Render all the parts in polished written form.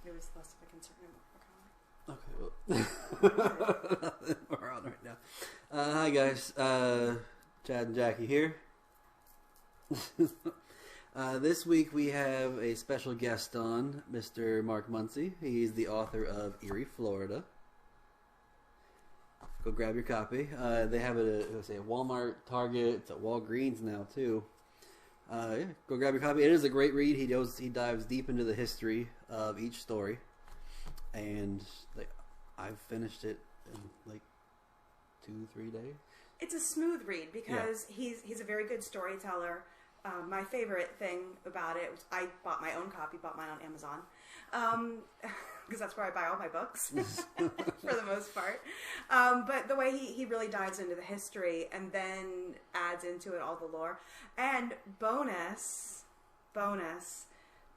it was less of a concern and more of a comment. Okay, well, we're on right now. Hi guys, Chad and Jackie here. This week we have a special guest on, Mr. Mark Muncy. He's the author of Eerie Florida. Go grab your copy. They have it at Walmart, Target, it's at Walgreens now too. Yeah, go grab your copy. It is a great read. He dives deep into the history of each story, and I've finished it in 2-3 days. It's a smooth read because he's a very good storyteller. My favorite thing about it was I bought my own copy, bought mine on Amazon, because that's where I buy all my books for the most part. But the way he really dives into the history and then adds into it all the lore. And bonus,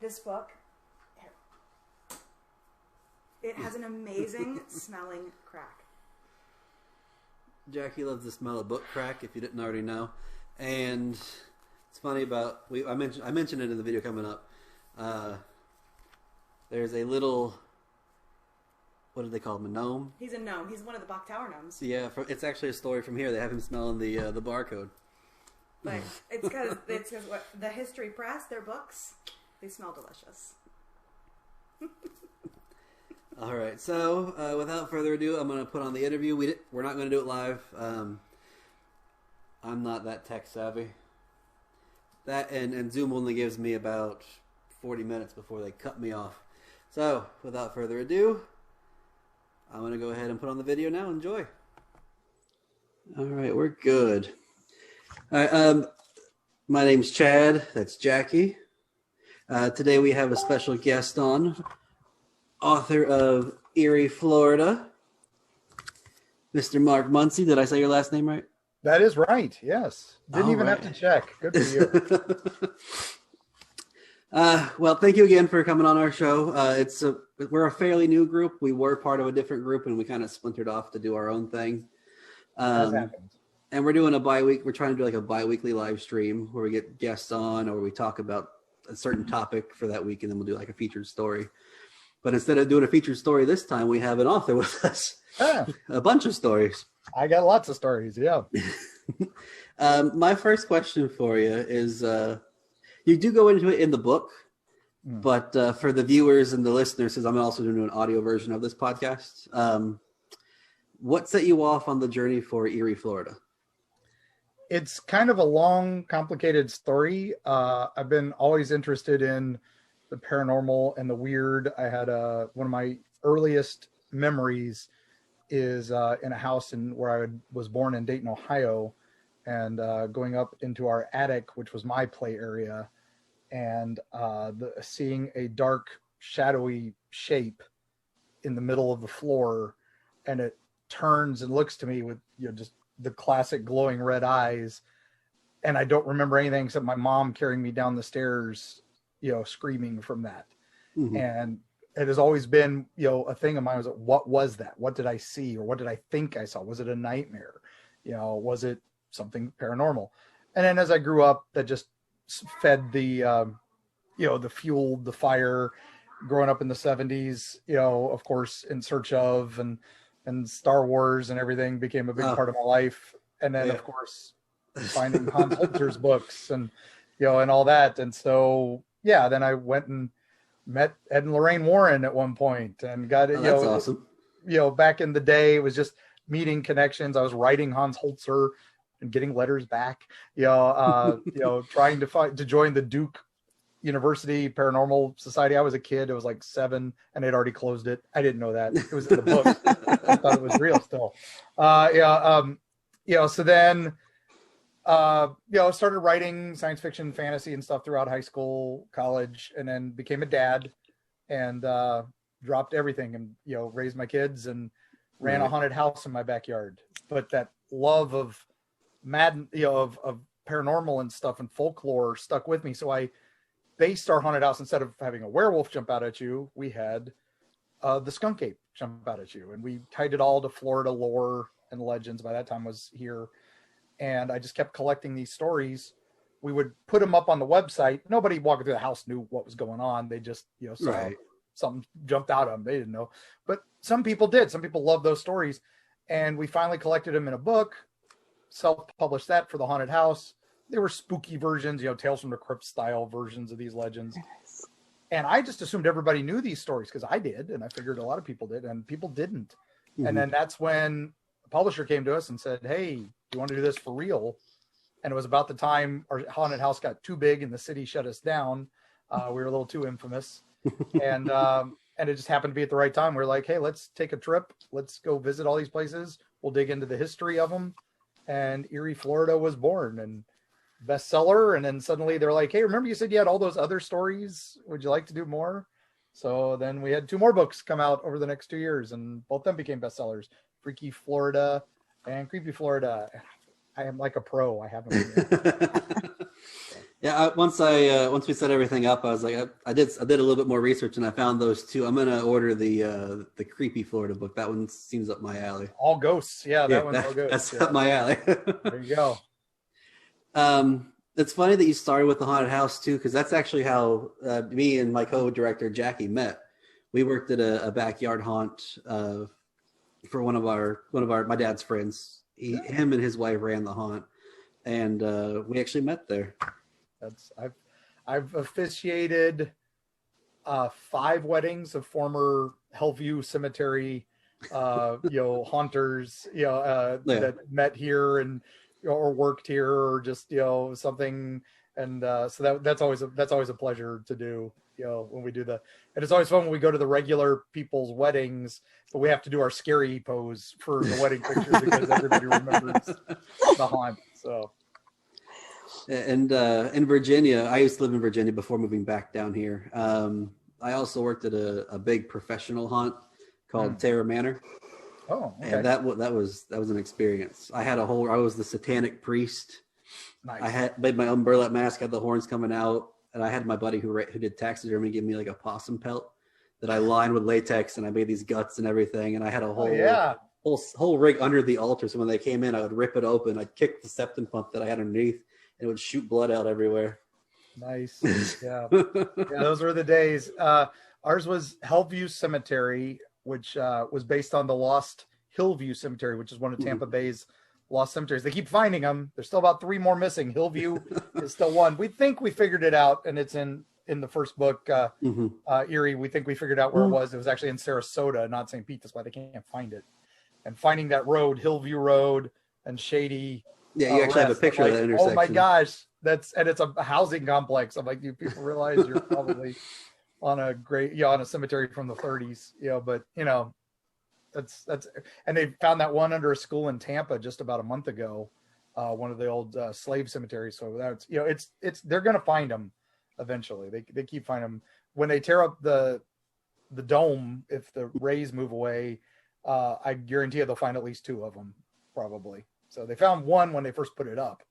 this book, it has an amazing smelling crack. Jackie loves the smell of book crack, if you didn't already know. And it's funny about I mentioned it in the video coming up. There's a little, what do they call him? A gnome? He's a gnome. He's one of the Bach Tower gnomes. Yeah, it's actually a story from here. They have him smelling the barcode. But it's because the History Press, their books, they smell delicious. All right, so without further ado, I'm going to put on the interview. We're not going to do it live. I'm not that tech savvy. That and Zoom only gives me about 40 minutes before they cut me off. So, without further ado, I'm going to go ahead and put on the video now. Enjoy. All right, we're good. All right, my name's Chad. That's Jackie. Today we have a special guest on, author of Eerie Florida, Mr. Mark Muncy. Did I say your last name right? That is right. Yes. Didn't even have to check. Good for you. Well, thank you again for coming on our show. We're a fairly new group. We were part of a different group, and we kind of splintered off to do our own thing. And we're doing we're trying to do a bi-weekly live stream where we get guests on, or we talk about a certain topic for that week, and then we'll do a featured story. But instead of doing a featured story this time, we have an author with us. A bunch of stories. I got lots of stories, yeah. My first question for you is, you do go into it in the book, but for the viewers and the listeners, because I'm also doing an audio version of this podcast, what set you off on the journey for Eerie, Florida? It's kind of a long, complicated story. I've been always interested in the paranormal and the weird. I had one of my earliest memories is in a house where I was born in Dayton, Ohio, and going up into our attic, which was my play area, and seeing a dark, shadowy shape in the middle of the floor, and it turns and looks to me with just the classic glowing red eyes, and I don't remember anything except my mom carrying me down the stairs, screaming from that. Mm-hmm. And it has always been, a thing of mine. Was what was that? What did I see? Or what did I think I saw? Was it a nightmare? Was it something paranormal? And then as I grew up, that just fed the fuel, the fire. Growing up in the 70s, of course, In Search of and Star Wars and everything became a big part of my life. And then, of course, finding Hans Holzer's books and all that. And so, then I went and met Ed and Lorraine Warren at one point and got it. That's awesome. Back in the day, it was just meeting connections. I was writing Hans Holzer and getting letters back. Trying to join the Duke University Paranormal Society. I was a kid. It was 7, and they'd already closed it. I didn't know that. It was in the book. I thought it was real still. So then. Started writing science fiction, fantasy, and stuff throughout high school, college, and then became a dad, and dropped everything and raised my kids and ran a haunted house in my backyard. But that love of of paranormal and stuff and folklore stuck with me. So I based our haunted house, instead of having a werewolf jump out at you, we had the skunk ape jump out at you, and we tied it all to Florida lore and legends. By that time, was here. And I just kept collecting these stories. We would put them up on the website. Nobody walking through the house knew what was going on. They just, saw something jumped out at them. They didn't know, but some people did. Some people love those stories, and we finally collected them in a book, self-published that for the haunted house. They were spooky versions, Tales from the Crypt style versions of these legends. Nice. And I just assumed everybody knew these stories because I did, and I figured a lot of people did, and people didn't. Mm-hmm. And then that's when the publisher came to us and said, "Hey, do you want to do this for real?" And it was about the time our haunted house got too big and the city shut us down. We were a little too infamous, and it just happened to be at the right time. We're like, "Hey, let's take a trip. Let's go visit all these places. We'll dig into the history of them." And Eerie, Florida was born, and bestseller. And then suddenly they're like, "Hey, remember you said you had all those other stories? Would you like to do more?" So then we had 2 more books come out over the next 2 years, and both of them became bestsellers: Freaky Florida and Creepy Florida. I am like a pro. I haven't. Yeah. Once we set everything up, I was like, I did a little bit more research, and I found those 2. I'm gonna order the Creepy Florida book. That one seems up my alley. All ghosts. Yeah, that one's all ghosts. That's up my alley. There you go. It's funny that you started with the haunted house too, because that's actually how me and my co-director Jackie met. We worked at a backyard haunt for one of my dad's friends. Him and his wife ran the haunt, and we actually met there. I've officiated 5 weddings of former Hellview Cemetery haunters that met here and or worked here or just something, and so that's always a pleasure to do when we do and it's always fun when we go to the regular people's weddings, but we have to do our scary pose for the wedding picture because everybody remembers the haunt. So and in Virginia, I used to live in Virginia before moving back down here. I also worked at a big professional haunt called Terror Manor. Oh, okay. And that was an experience. I was the satanic priest. Nice. I had made my own burlap mask, had the horns coming out, and I had my buddy who did taxidermy give me like a possum pelt that I lined with latex, and I made these guts and everything, and I had a whole rig under the altar. So when they came in, I would rip it open, I'd kick the septum pump that I had underneath, and it would shoot blood out everywhere. Nice. Yeah. Those were the days. Ours was Hellview Cemetery, which was based on the lost Hillview Cemetery, which is one of Tampa Bay's lost cemeteries. They keep finding them. There's still about 3 more missing. Hillview is still one. We think we figured it out, and it's in the first book, Eerie. We think we figured out where it was. It was actually in Sarasota, not St. Pete. That's why they can't find it. And finding that road, Hillview Road and Shady. Yeah, you actually have a picture of that intersection. Oh my gosh, it's a housing complex. I'm like, do people realize you're probably on a cemetery from the 30s? But that's and they found that one under a school in Tampa just about a month ago, one of the old slave cemeteries. So that's it's they're gonna find them eventually. They keep finding them when they tear up the dome. If the rays move away, I guarantee you they'll find at least 2 of them probably. So they found one when they first put it up.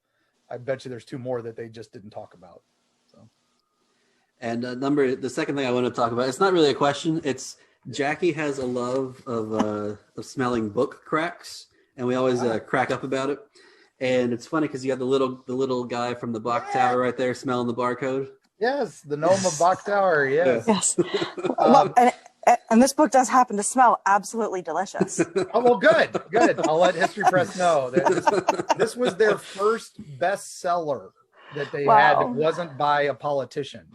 I bet you there's 2 more that they just didn't talk about. So, and the second thing I want to talk about, it's not really a question. It's Jackie has a love of smelling book cracks, and we always crack up about it. And it's funny because you have the little guy from the Bach Tower right there smelling the barcode. Yes, the gnome of Bach Tower. Yes. And this book does happen to smell absolutely delicious. Oh, well, good. I'll let History Press know that this was their first bestseller that they had. It wasn't by a politician.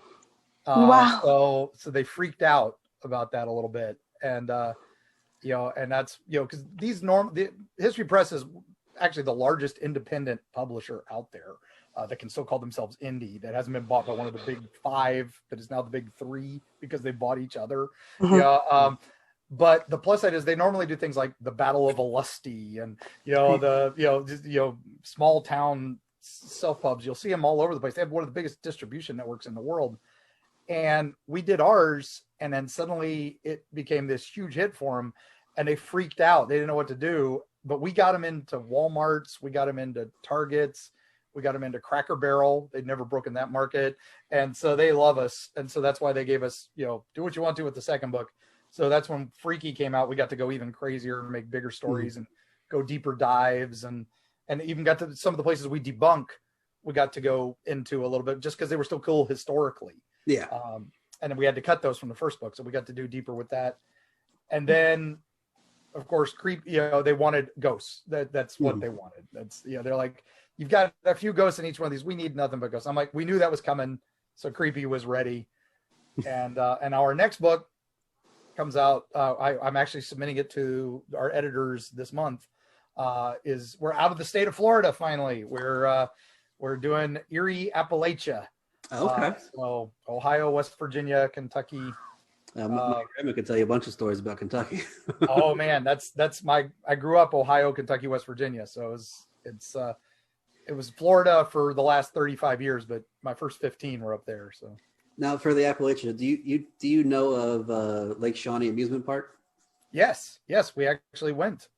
So they freaked out about that a little bit, and and that's because the History Press is actually the largest independent publisher out there that can still call themselves indie, that hasn't been bought by one of the big 5 that is now the big 3 because they bought each other. But the plus side is they normally do things like the Battle of Alusty and small town self pubs. You'll see them all over the place. They have one of the biggest distribution networks in the world. And we did ours, and then suddenly it became this huge hit for them, and they freaked out. They didn't know what to do, but we got them into Walmarts, we got them into Targets, we got them into Cracker Barrel. They'd never broken that market, and so they love us, and so that's why they gave us, do what you want to with the second book. So that's when Freaky came out. We got to go even crazier, make bigger stories, and go deeper dives, and even got to some of the places we debunk. We got to go into a little bit just because they were still cool historically. Yeah. and then we had to cut those from the first book, so we got to do deeper with that. And then, of course, they wanted ghosts. That's what they wanted. That's they're like, you've got a few ghosts in each one of these. We need nothing but ghosts. I'm like, we knew that was coming, so Creepy was ready. And our next book comes out. I'm actually submitting it to our editors this month. We're out of the state of Florida finally. We're doing Eerie Appalachia. Okay. So Ohio, West Virginia, Kentucky. My grandma could tell you a bunch of stories about Kentucky. Oh man, I grew up Ohio, Kentucky, West Virginia. So it was Florida for the last 35 years, but my first 15 were up there. So now for the Appalachia, do you know of Lake Shawnee Amusement Park? Yes, we actually went.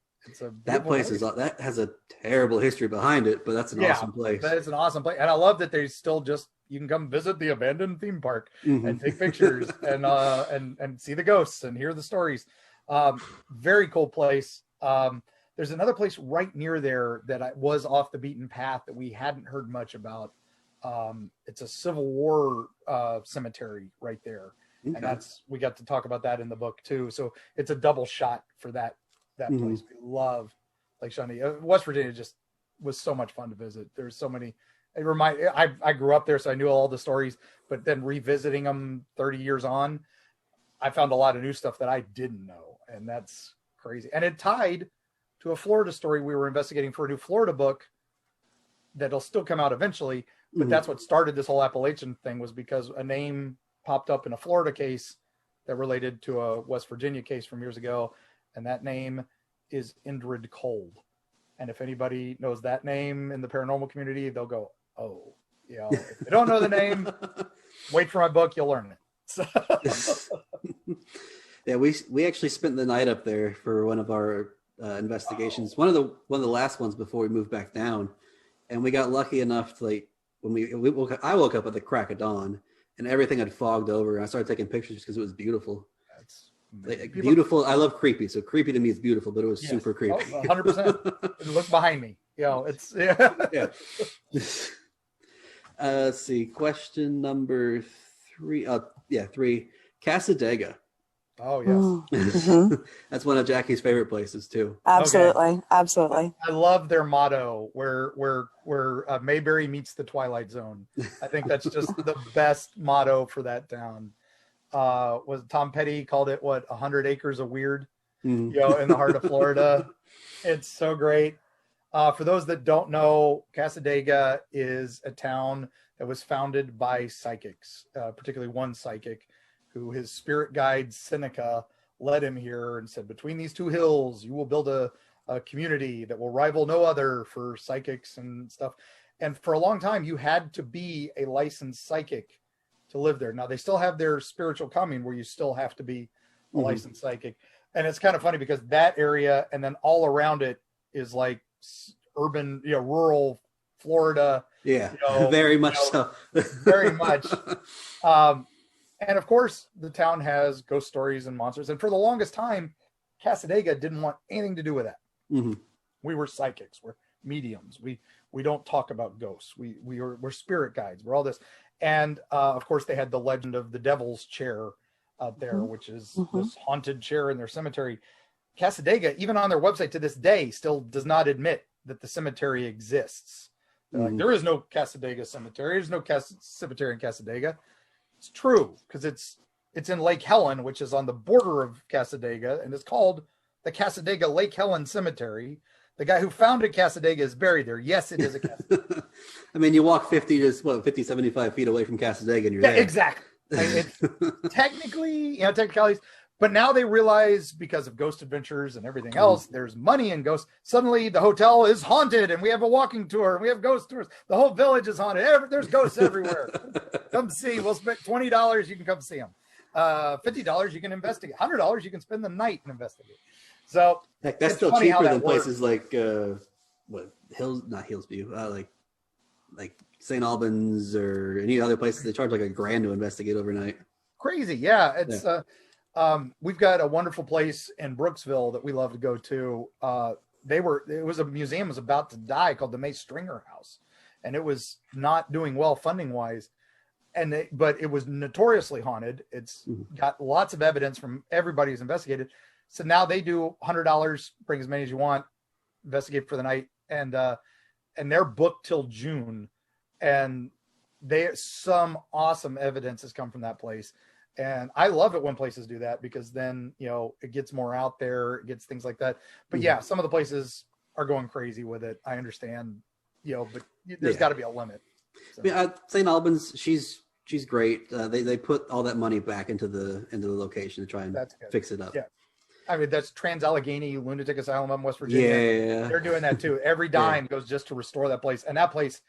That place that has a terrible history behind it, but that's an awesome place. That is an awesome place, and I love that they still you can come visit the abandoned theme park and take pictures and see the ghosts and hear the stories. Very cool place. There's another place right near there that was off the beaten path that we hadn't heard much about. It's a Civil War cemetery right there, and we got to talk about that in the book too. So it's a double shot for that place. We love Lake Shawnee. West Virginia just was so much fun to visit. There's so many. I grew up there, so I knew all the stories, but then revisiting them 30 years on, I found a lot of new stuff that I didn't know, and that's crazy. And it tied to a Florida story we were investigating for a new Florida book that'll still come out eventually, but that's what started this whole Appalachian thing, was because a name popped up in a Florida case that related to a West Virginia case from years ago, and that name is Indrid Cold. And if anybody knows that name in the paranormal community, they'll go, oh, if you don't know the name, wait for my book, you'll learn it. So. Yeah, we actually spent the night up there for one of our investigations. One of the last ones before we moved back down, and we got lucky enough to I woke up at the crack of dawn, and everything had fogged over, and I started taking pictures because it was beautiful. Beautiful. I love creepy, so creepy to me is beautiful, but it was super creepy. 100%. Look behind me. It's yeah. Let's see. Question number 3. 3. Casadega. Oh yes. That's one of Jackie's favorite places too. Absolutely. Absolutely. I love their motto where Mayberry meets the Twilight Zone. I think that's just the best motto for that town. Was Tom Petty called it 100 acres of weird, in the heart of Florida. It's so great. For those that don't know, Casadega is a town that was founded by psychics, particularly one psychic who his spirit guide Seneca led him here and said, between these two hills, you will build a community that will rival no other for psychics and stuff. And for a long time, you had to be a licensed psychic to live there. Now they still have their spiritual commune where you still have to be a licensed psychic. And it's kind of funny because that area and then all around it is like urban, rural Florida. Yeah, very much so. Very much. And of course the town has ghost stories and monsters. And for the longest time, Casadega didn't want anything to do with that. We were psychics. We're mediums. We don't talk about ghosts. We're spirit guides. We're all this. And of course, they had the legend of the Devil's Chair out there, which is this haunted chair in their cemetery. Casadega, even on their website to this day, still does not admit that the cemetery exists. They're like, there is no Casadega cemetery. There's no cemetery in Casadega. It's true because it's in Lake Helen, which is on the border of Casadega, and it's called the Casadega Lake Helen Cemetery. The guy who founded Casadega is buried there. Yes, it is a Casadega. I mean, you walk 50, 75 feet away from Casadega and you're there. Exactly. It's technically, technicalities. But now they realize because of Ghost Adventures and everything else, there's money in ghosts. Suddenly the hotel is haunted and we have a walking tour and we have ghost tours. The whole village is haunted. There's ghosts everywhere. Come see. We'll spend $20. You can come see them. $50 you can investigate. $100 you can spend the night and investigate. So that's still cheaper than places like not Hillsview, like St. Albans or any other places. They charge like $1,000 to investigate overnight. Crazy, yeah. It's we've got a wonderful place in Brooksville that we love to go to. It was a museum was about to die called the May Stringer House, and it was not doing well funding wise. but it was notoriously haunted. It's got lots of evidence from everybody who's investigated. So now they do $100, bring as many as you want, investigate for the night, and they're booked till June, and some awesome evidence has come from that place. And I love it when places do that, because then, it gets more out there, it gets things like that. But yeah, some of the places are going crazy with it. I understand, but there's got to be a limit. So. I mean, St. Albans, she's great. They put all that money back into the location to try and fix it up. Yeah. I mean, that's Trans-Allegheny Lunatic Asylum up in West Virginia. Yeah. They're doing that too. Every dime goes just to restore that place. And that place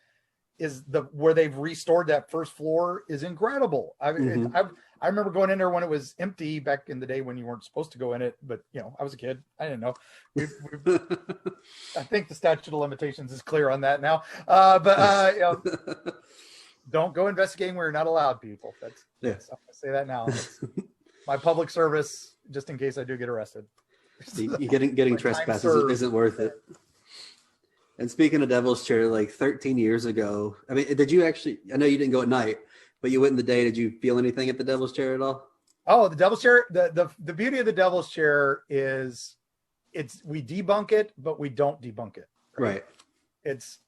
is where they've restored that first floor is incredible. I mean, I remember going in there when it was empty back in the day when you weren't supposed to go in it, but I was a kid. I didn't know. I think the statute of limitations is clear on that now. But don't go investigating where you're not allowed, people. I'm going to say that now. That's my public service, just in case I do get arrested. Getting trespasses isn't worth it. And speaking of Devil's Chair, like 13 years ago, I mean, did you actually, I know you didn't go at night, but you went in the day. Did you feel anything at the Devil's Chair at all? Oh, the Devil's Chair, the beauty of the Devil's Chair is we debunk it, but we don't debunk it. Right. It's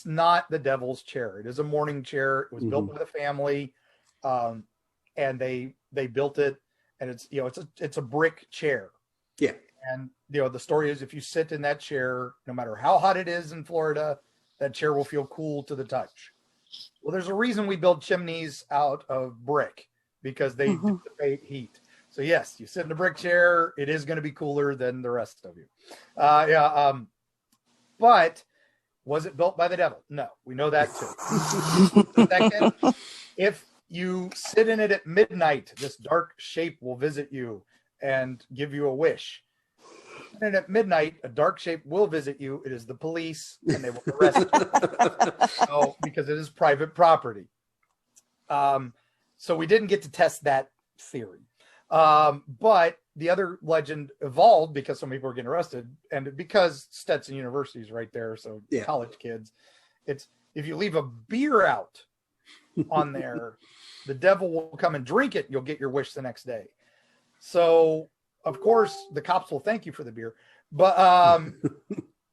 not the Devil's Chair. It is a morning chair. It was built by the family. And they built it, and it's a brick chair. Yeah. And the story is, if you sit in that chair, no matter how hot it is in Florida, that chair will feel cool to the touch. Well, there's a reason we build chimneys out of brick, because they dissipate heat. So yes, you sit in a brick chair, it is going to be cooler than the rest of you. But was it built by the devil? No, we know that too. Second, if you sit in it at midnight, this dark shape will visit you and give you a wish. And at midnight, a dark shape will visit you. It is the police, and they will arrest you. Because it is private property. So we didn't get to test that theory. But the other legend evolved because some people were getting arrested, and because Stetson University is right there, so college kids, it's if you leave a beer out on there, the devil will come and drink it. You'll get your wish the next day. So, of course, the cops will thank you for the beer. But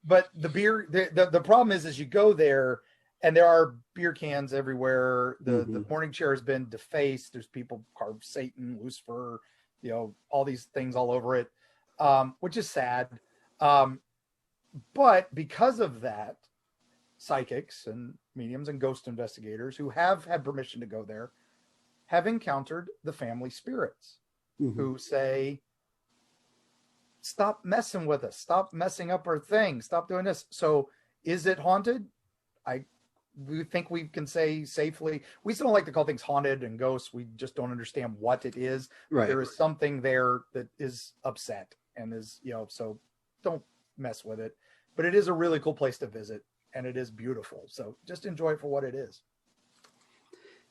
but the beer, the problem is you go there and there are beer cans everywhere. The morning chair has been defaced. There's people carved Satan, Lucifer, all these things all over it, which is sad. But because of that, psychics and mediums and ghost investigators who have had permission to go there have encountered the family spirits who say, stop messing with us, stop messing up our thing, stop doing this. So is it haunted? We think we can say safely, we still don't like to call things haunted and ghosts. We just don't understand what it is. Right. There is something there that is upset and is, so don't mess with it. But it is a really cool place to visit, and it is beautiful. So just enjoy it for what it is.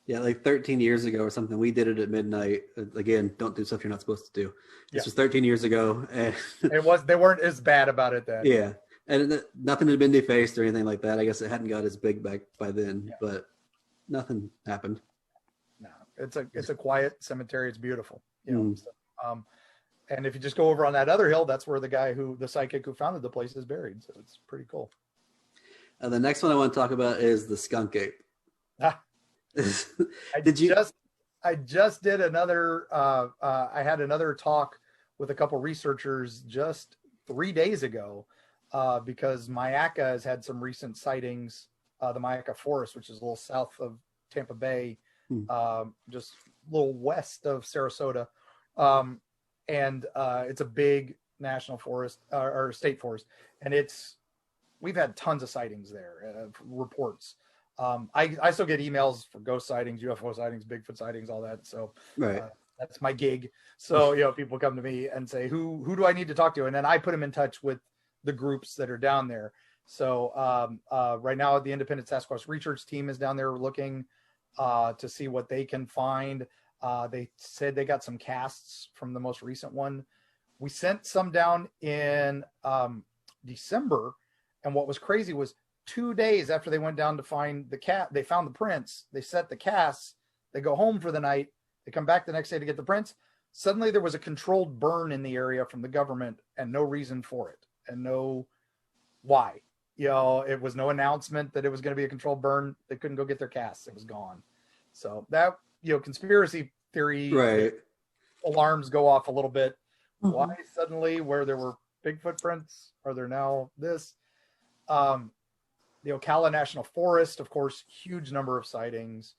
Yeah, like 13 years ago or something, we did it at midnight. Again, don't do stuff you're not supposed to do. This was 13 years ago. And they weren't as bad about it then. Yeah. And nothing had been defaced or anything like that. I guess it hadn't got as big back by then, but nothing happened. No, it's a quiet cemetery. It's beautiful. So, and if you just go over on that other hill, that's where the psychic who founded the place is buried. So it's pretty cool. The next one I want to talk about is the skunk ape. I just did another, I had another talk with a couple researchers just 3 days ago, because Mayaca has had some recent sightings, the Mayaca Forest, which is a little south of Tampa Bay, just a little west of Sarasota. And it's a big national forest or state forest. And we've had tons of sightings there, reports. I still get emails for ghost sightings, UFO sightings, Bigfoot sightings, all that. So that's my gig. So, people come to me and say, who do I need to talk to? And then I put them in touch with the groups that are down there. So right now the Independent Sasquatch Research Team is down there looking to see what they can find. They said they got some casts from the most recent one. We sent some down in December. And what was crazy was 2 days after they went down to find the cat, they found the prints. They set the casts. They go home for the night. They come back the next day to get the prints. Suddenly there was a controlled burn in the area from the government and no reason for it and no why. It was no announcement that it was going to be a controlled burn. They couldn't go get their casts. It was gone. So that, conspiracy theory Right. alarms go off a little bit. Mhm. Why suddenly where there were big footprints are there now this? The Ocala National Forest, of course, huge number of sightings.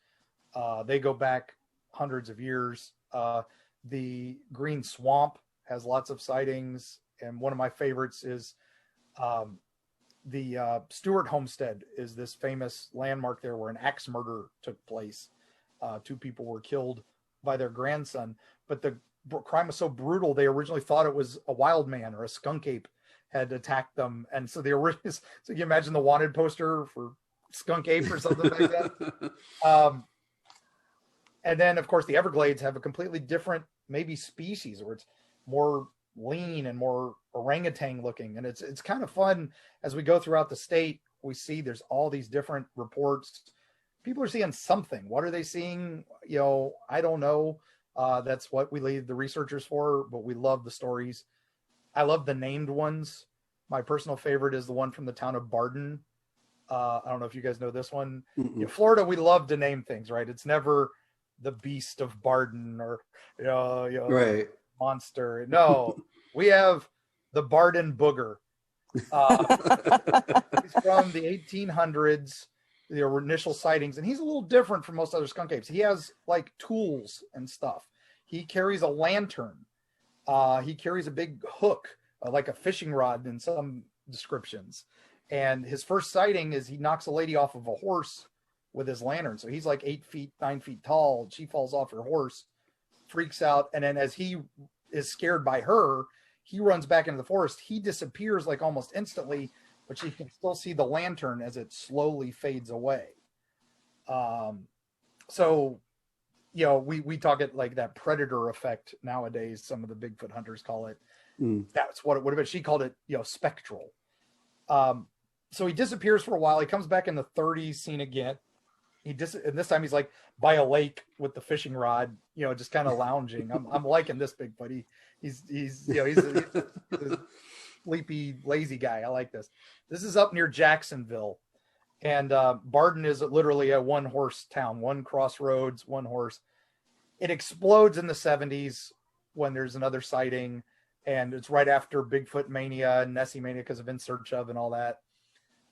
They go back hundreds of years. The Green Swamp has lots of sightings. And one of my favorites is the Stewart Homestead is this famous landmark there where an axe murder took place. 2 people were killed by their grandson, but the crime was so brutal they originally thought it was a wild man or a skunk ape had attacked them, and so so you imagine the wanted poster for skunk ape or something like that. And then of course the Everglades have a completely different maybe species where it's more lean and more orangutan looking, and it's kind of fun as we go throughout the state. We see there's all these different reports. People are seeing something. What are they seeing? I don't know. That's what we leave the researchers for, but we love the stories. I love the named ones. My personal favorite is the one from the town of Barden. I don't know if you guys know this one. Florida, we love to name things, right? It's never the Beast of Barden or Right. monster. No, we have the Barden Booger. He's from the 1800s. The initial sightings, and he's a little different from most other skunk apes. He has like tools and stuff. He carries a lantern. He carries a big hook, like a fishing rod in some descriptions. And his first sighting is he knocks a lady off of a horse with his lantern. So he's like 8 feet, 9 feet tall. She falls off her horse, freaks out. And then as he is scared by her, he runs back into the forest. He disappears like almost instantly, but you can still see the lantern as it slowly fades away. So, we talk it like that predator effect nowadays. Some of the Bigfoot hunters call it. That's what it would have been. She called it, spectral. So he disappears for a while. He comes back in the 30s, seen again. And this time he's like by a lake with the fishing rod, just kind of lounging. I'm liking this Bigfoot. He's a sleepy, lazy guy. I like this. This is up near Jacksonville, and Barden is literally a 1-horse town, 1 crossroads, 1 horse. It explodes in the 70s when there's another sighting, and it's right after Bigfoot mania and Nessie mania because of In Search Of and all that.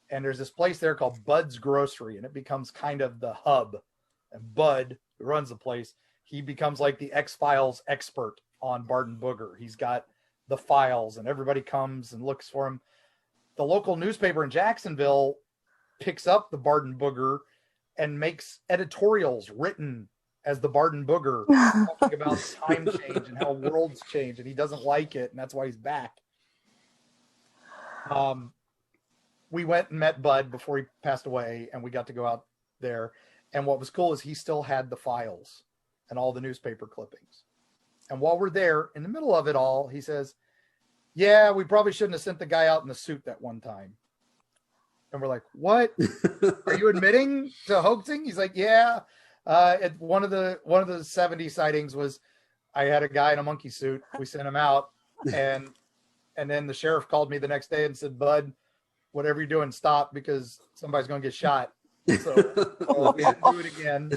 And there's this place there called Bud's Grocery, and it becomes kind of the hub. And Bud, who runs the place, he becomes like the X-Files expert on Barden Booger. He's got the files, and everybody comes and looks for him. The local newspaper in Jacksonville picks up the Barden Booger and makes editorials written as the Barden Booger, talking about time change and how worlds change, and he doesn't like it, and that's why he's back. We went and met Bud before he passed away, and we got to go out there. And what was cool is he still had the files and all the newspaper clippings. And while we're there, in the middle of it all, he says, "Yeah, we probably shouldn't have sent the guy out in the suit that one time." And we're like, "What? Are you admitting to hoaxing?" He's like, "Yeah." One of the 70 sightings was I had a guy in a monkey suit. We sent him out, and then the sheriff called me the next day and said, "Bud, whatever you're doing, stop, because somebody's going to get shot." So we had to do it again.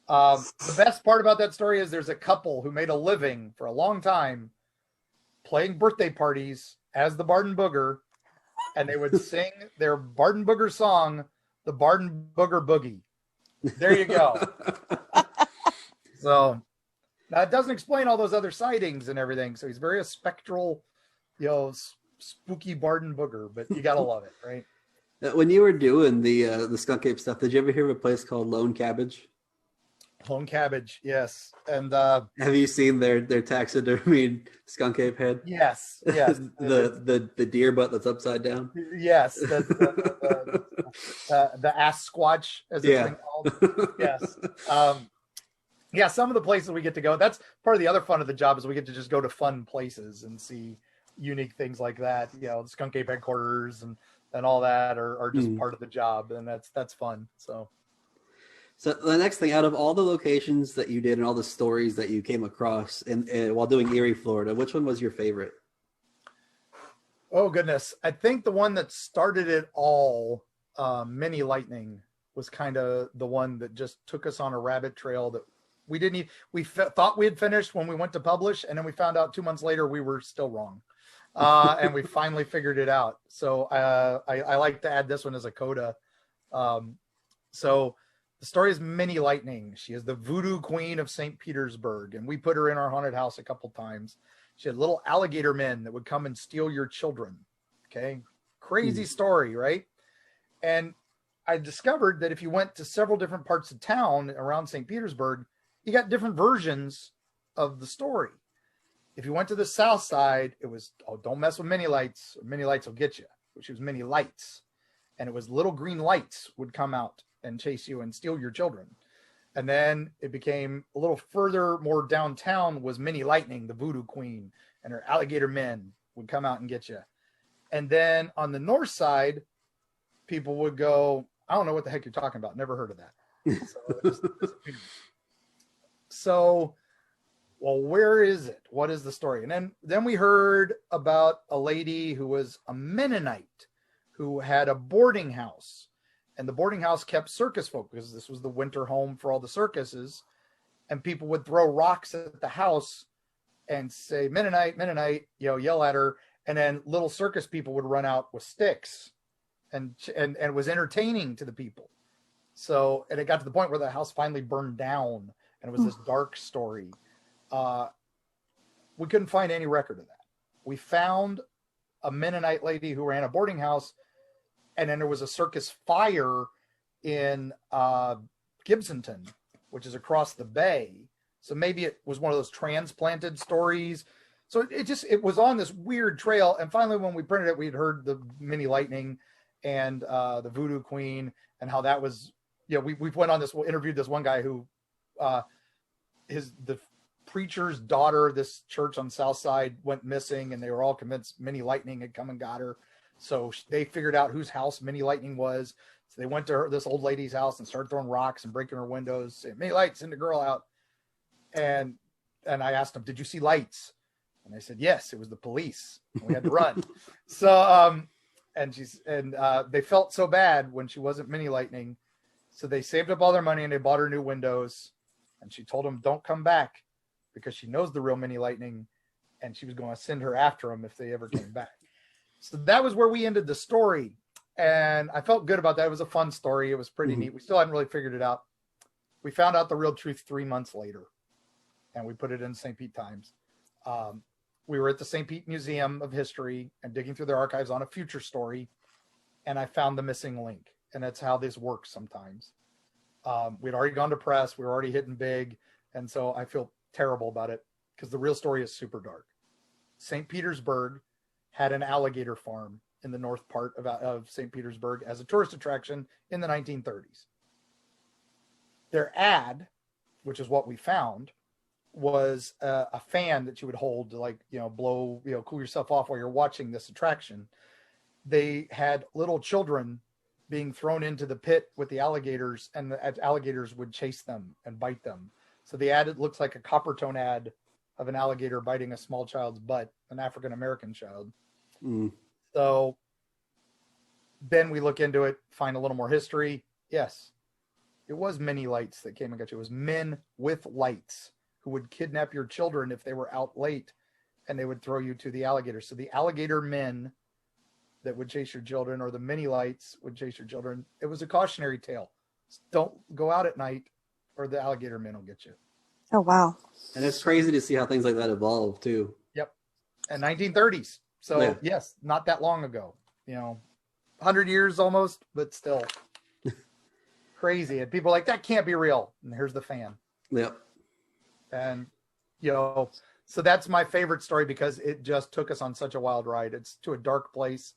The best part about that story is there's a couple who made a living for a long time playing birthday parties as the Barden Booger, and they would sing their Barden Booger song, the Barden Booger Boogie. There you go. So now it doesn't explain all those other sightings and everything. So he's very a spectral, spooky Barden Booger, but you gotta love it, right? When you were doing the skunk ape stuff, did you ever hear of a place called Lone Cabbage? Lone Cabbage, yes. And have you seen their taxidermied skunk ape head? Yes. the deer butt that's upside down. Yes, the ass squatch, as it's been called. Yes. Yeah, some of the places we get to go. That's part of the other fun of the job is we get to just go to fun places and see unique things like that. The skunk ape headquarters and and all that are just part of the job, and that's fun. So the next thing, out of all the locations that you did and all the stories that you came across while doing Eerie, Florida, which one was your favorite? Oh goodness, I think the one that started it all, Mini Lightning, was kind of the one that just took us on a rabbit trail that we didn't even, thought we had finished when we went to publish, and then we found out 2 months later we were still wrong. And we finally figured it out. So I like to add this one as a coda. So the story is Mini Lightning. She is the voodoo queen of St. Petersburg, and we put her in our haunted house a couple times. She had little alligator men that would come and steal your children. Okay. Crazy story, right? And I discovered that if you went to several different parts of town around St. Petersburg, you got different versions of the story. If you went to the south side, it was, oh, don't mess with mini lights, or mini lights will get you, which was mini lights. And it was little green lights would come out and chase you and steal your children. And then it became a little further, more downtown was Mini Lightning, the voodoo queen, and her alligator men would come out and get you. And then on the north side, people would go, I don't know what the heck you're talking about. Never heard of that. So it just disappeared. So, well, where is it? What is the story? And then we heard about a lady who was a Mennonite who had a boarding house. And the boarding house kept circus folk because this was the winter home for all the circuses. And people would throw rocks at the house and say, Mennonite, Mennonite, yell at her. And then little circus people would run out with sticks. And it was entertaining to the people. So, and it got to the point where the house finally burned down. And it was this dark story. We couldn't find any record of that. We found a Mennonite lady who ran a boarding house. And then there was a circus fire in Gibsonton, which is across the bay. So maybe it was one of those transplanted stories. So it was on this weird trail. And finally, when we printed it, we had heard the Mini Lightning and the Voodoo Queen and how that was, we went on this, we interviewed this one guy who the preacher's daughter, this church on the South Side, went missing, and they were all convinced Mini Lightning had come and got her. So they figured out whose house Mini Lightning was. So they went to this old lady's house and started throwing rocks and breaking her windows, saying, Mini Lights, send the girl out. And I asked them, did you see lights? And they said, yes, it was the police. And we had to run. So, they felt so bad when she wasn't Mini Lightning. So they saved up all their money and they bought her new windows. And she told them, don't come back, because she knows the real Mini Lightning. And she was going to send her after them if they ever came back. So that was where we ended the story. And I felt good about that. It was a fun story. It was pretty neat. We still hadn't really figured it out. We found out the real truth 3 months later. And we put it in St. Pete Times. We were at the St. Pete Museum of History and digging through their archives on a future story. And I found the missing link. And that's how this works sometimes. We'd already gone to press. We were already hitting big. And so I feel terrible about it because the real story is super dark. St. Petersburg had an alligator farm in the north part of St. Petersburg as a tourist attraction in the 1930s. Their ad, which is what we found, was a fan that you would hold to blow, cool yourself off while you're watching this attraction. They had little children being thrown into the pit with the alligators, and the alligators would chase them and bite them. So the ad, it looks like a copper tone ad of an alligator biting a small child's butt, an African-American child. So then we look into it, find a little more history. Yes, it was Mini Lights that came and got you. It was men with lights who would kidnap your children if they were out late, and they would throw you to the alligators. So the alligator men that would chase your children, or the Mini Lights would chase your children. It was a cautionary tale. Don't go out at night, or the alligator men will get you. Oh, wow. And it's crazy to see how things like that evolve too. Yep. And 1930s. So yes, not that long ago, 100 years almost, but still crazy. And people are like, that can't be real. And here's the fan. Yep. And, so that's my favorite story because it just took us on such a wild ride. It's to a dark place,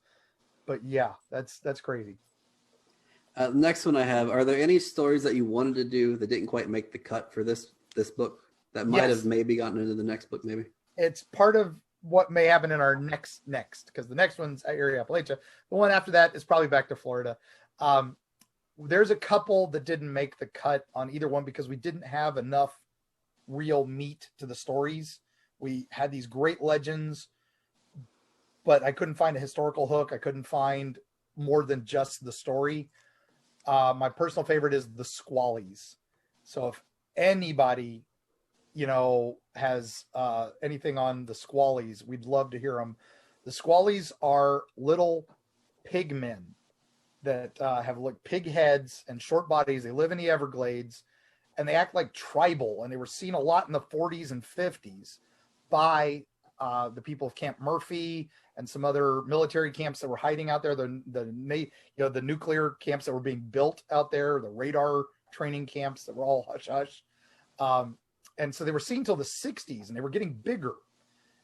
but yeah, that's crazy. Next one I have, are there any stories that you wanted to do that didn't quite make the cut for this book that might have maybe gotten into the next book maybe? It's part of what may happen in our next, because the next one's Eerie, Appalachia. The one after that is probably back to Florida. There's a couple that didn't make the cut on either one because we didn't have enough real meat to the stories. We had these great legends, but I couldn't find a historical hook. I couldn't find more than just the story. My personal favorite is the Squallies. So if anybody, has anything on the Squallies, we'd love to hear them. The Squallies are little pig men that have like pig heads and short bodies. They live in the Everglades and they act like tribal, and they were seen a lot in the 40s and 50s by the people of Camp Murphy and some other military camps that were hiding out there. The nuclear camps that were being built out there, the radar training camps that were all hush hush. And so they were seen till the 60s, and they were getting bigger.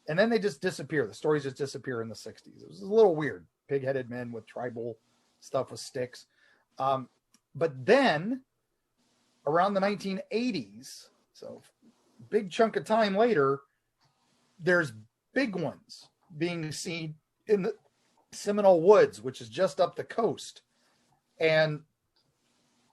And then they just disappear. The stories just disappear in the 60s. It was a little weird. Pig-headed men with tribal stuff with sticks. But then, around the 1980s, so big chunk of time later, there's big ones being seen in the Seminole Woods, which is just up the coast. And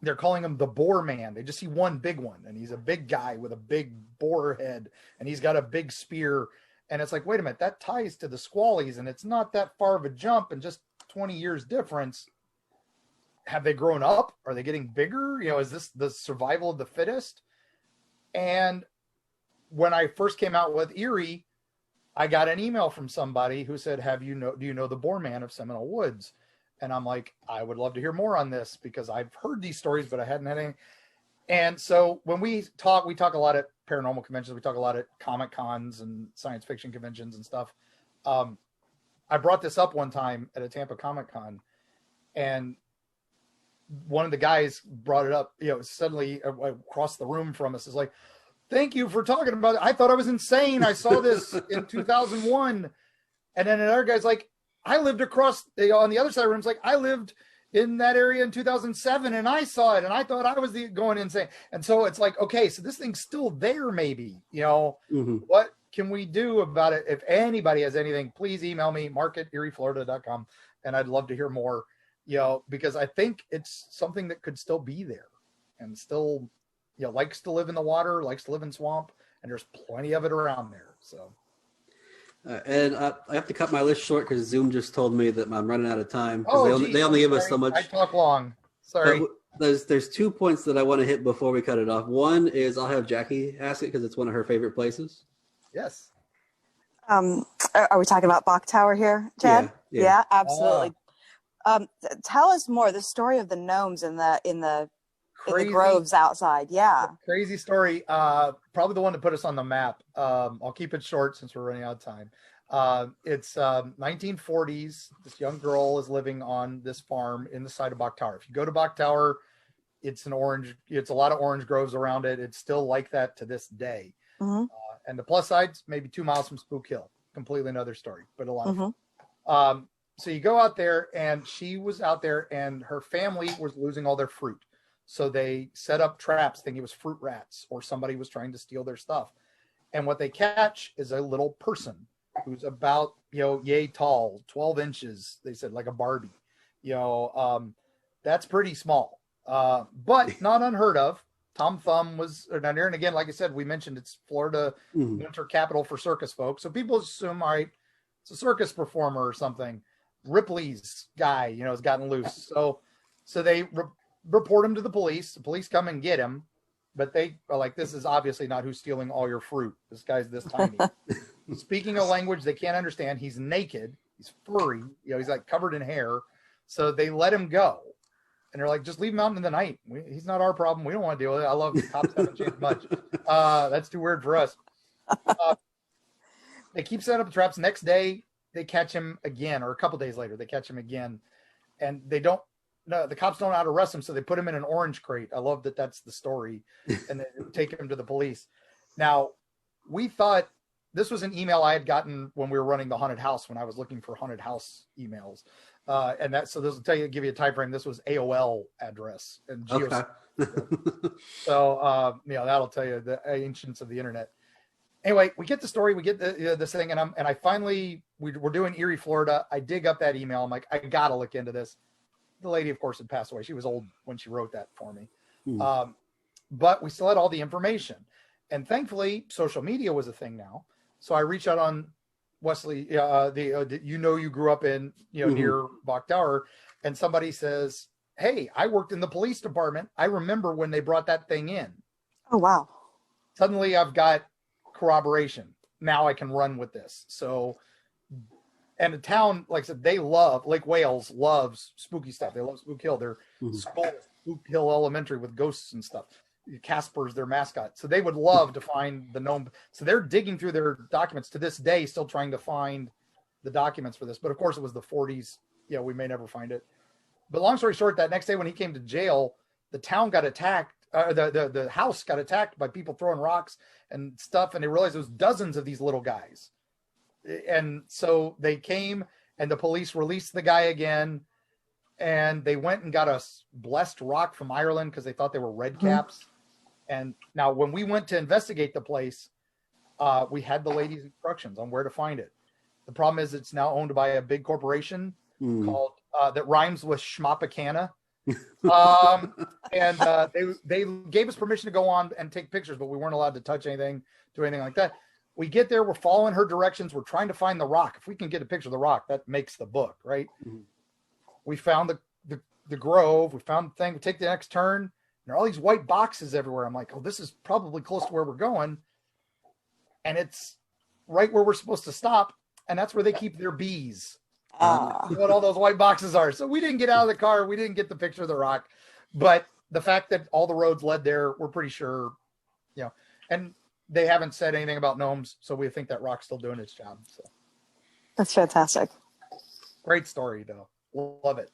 they're calling him the Boar Man. They just see one big one, and he's a big guy with a big boar head, and he's got a big spear. And it's like, wait a minute, that ties to the Squallies, and it's not that far of a jump and just 20 years difference. Have they grown up? Are they getting bigger? Is this the survival of the fittest? And when I first came out with Eerie, I got an email from somebody who said, do you know the Boar Man of Seminole Woods? And I'm like, I would love to hear more on this because I've heard these stories, but I hadn't had any. And so when we talk a lot at paranormal conventions. We talk a lot at Comic Cons and science fiction conventions and stuff. I brought this up one time at a Tampa Comic Con, and one of the guys brought it up, suddenly across the room from us is like, thank you for talking about it. I thought I was insane. I saw this in 2001. And then another guy's like, I lived across on the other side of the room. It's like, I lived in that area in 2007 and I saw it and I thought I was going insane. And so it's like, okay, so this thing's still there maybe, What can we do about it? If anybody has anything, please email me, mark@eerieflorida.com. And I'd love to hear more, because I think it's something that could still be there and still, likes to live in the water, likes to live in swamp, and there's plenty of it around there. So. And I have to cut my list short because Zoom just told me that I'm running out of time. Oh, they only give us so much. I talk long. Sorry. There's 2 points that I want to hit before we cut it off. One is I'll have Jackie ask it because it's one of her favorite places. Yes. Are we talking about Bach Tower here, Chad? Yeah, absolutely. Tell us more. The story of the gnomes in the groves outside. Yeah. Crazy story. Probably the one to put us on the map. I'll keep it short since we're running out of time. It's 1940s. This young girl is living on this farm in the side of Bach Tower. If you go to Bach Tower, it's a lot of orange groves around it. It's still like that to this day. Mm-hmm. And the plus side, maybe 2 miles from Spook Hill. Completely another story, but a lot of fun. So you go out there, and she was out there, and her family was losing all their fruit. So they set up traps thinking it was fruit rats or somebody was trying to steal their stuff. And what they catch is a little person who's about, yay tall, 12 inches, they said, like a Barbie. That's pretty small, but not unheard of. Tom Thumb was down there. And again, like I said, we mentioned it's Florida winter capital for circus folks. So people assume, all right, it's a circus performer or something. Ripley's guy, has gotten loose. So they report him to the police. The police come and get him, but they are like, this is obviously not who's stealing all your fruit. This guy's this tiny. Speaking a language they can't understand. He's naked. He's furry. He's like covered in hair. So they let him go. And they're like, just leave him out in the night. He's not our problem. We don't want to deal with it. I love cops haven't changed much. That's too weird for us. They keep setting up traps. Next day, they catch him again, or a couple days later, they catch him again. And the cops don't know how to arrest him, so they put him in an orange crate. I love that that's the story. And they take him to the police. Now, we thought this was an email I had gotten when we were running the haunted house, when I was looking for haunted house emails. So this will give you a time frame. This was AOL address and Okay. So, that'll tell you the ancients of the internet. anyway, we get the story, we get this thing, and I finally we're doing Eerie, Florida. I dig up that email. I'm like, I gotta look into this. The lady, of course, had passed away. She was old when she wrote that for me. But we still had all the information, and thankfully, social media was a thing now. So I reached out on Wesley, you grew up in near Bach Tower, and somebody says, "Hey, I worked in the police department. I remember when they brought that thing in." Oh wow! Suddenly, I've got corroboration. Now I can run with this. So, and the town, like I said, they love Lake Wales loves spooky stuff. They love Spook Hill. Their school, Spook Hill Elementary, with ghosts and stuff. Casper's their mascot, so they would love to find the gnome. So they're digging through their documents to this day, still trying to find the documents for this. But of course, it was the 40s. We may never find it. But long story short, that next day when he came to jail, the town got attacked. The house got attacked by people throwing rocks and stuff, and they realized there was dozens of these little guys. And so they came, and the police released the guy again, and they went and got a blessed rock from Ireland because they thought they were red caps. And now when we went to investigate the place, we had the lady's instructions on where to find it. The problem is it's now owned by a big corporation called that rhymes with Schmapacana. And they gave us permission to go on and take pictures, but we weren't allowed to touch anything, do anything like that. We get there, we're following her directions, we're trying to find the rock. If we can get a picture of the rock, that makes the book, right? We found the grove, we found the thing, we take the next turn, and there are all these white boxes everywhere. I'm like, oh, this is probably close to where we're going. And it's right where we're supposed to stop, and that's where they keep their bees. What all those white boxes are. So we didn't get out of the car. We didn't get the picture of the rock, but the fact that all the roads led there, we're pretty sure, and they haven't said anything about gnomes. So we think that rock's still doing its job. So that's fantastic. Great story though. Love it.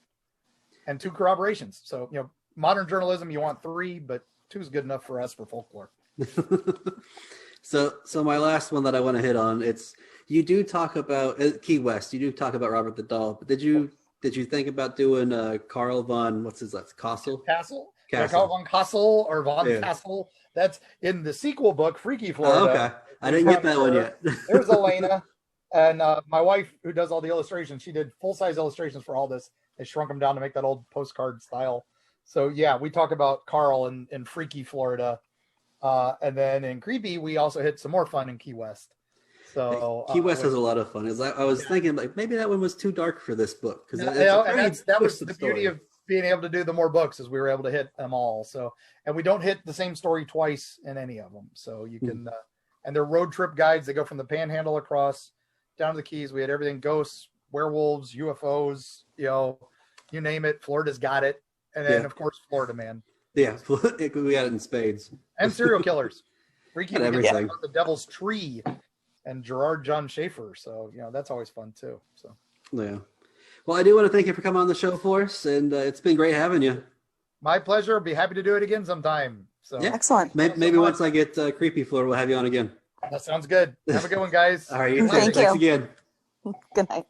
And 2 corroborations. So, modern journalism, you want 3, but 2 is good enough for us for folklore. So my last one that I want to hit on, you do talk about Key West. You do talk about Robert the Doll, but did you think about doing Carl von Castle? Carl von Castle or von Castle. That's in the sequel book, Freaky Florida. Oh, okay, I didn't get that one yet. There's Elena, and my wife who does all the illustrations. She did full-size illustrations for all this. They shrunk them down to make that old postcard style. So yeah, we talk about Carl in Freaky Florida. And then in Creepy, we also hit some more fun in Key West. So Key West has a lot of fun. I was thinking, like, maybe that one was too dark for this book because that was the beauty of being able to do the more books, is we were able to hit them all. So, and we don't hit the same story twice in any of them. So you can, and they're road trip guides. They go from the Panhandle across down to the Keys. We had everything: ghosts, werewolves, UFOs. You name it. Florida's got it. And then of course Florida Man. Yeah, we got it in spades. And serial killers. Freaky everything. The Devil's Tree and Gerard John Schaefer. So, that's always fun too. So yeah. Well, I do want to thank you for coming on the show for us, and it's been great having you. My pleasure. I'll be happy to do it again sometime. So yeah. Excellent. Maybe once I get Creepy Florida, we'll have you on again. That sounds good. Have a good one, guys. All right. Thank you. Thanks again. Good night.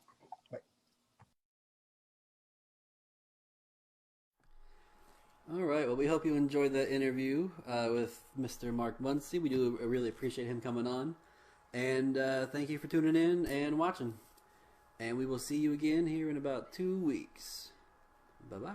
All right. Well, we hope you enjoyed that interview with Mr. Mark Muncy. We do really appreciate him coming on. And thank you for tuning in and watching. And we will see you again here in about 2 weeks. Bye-bye.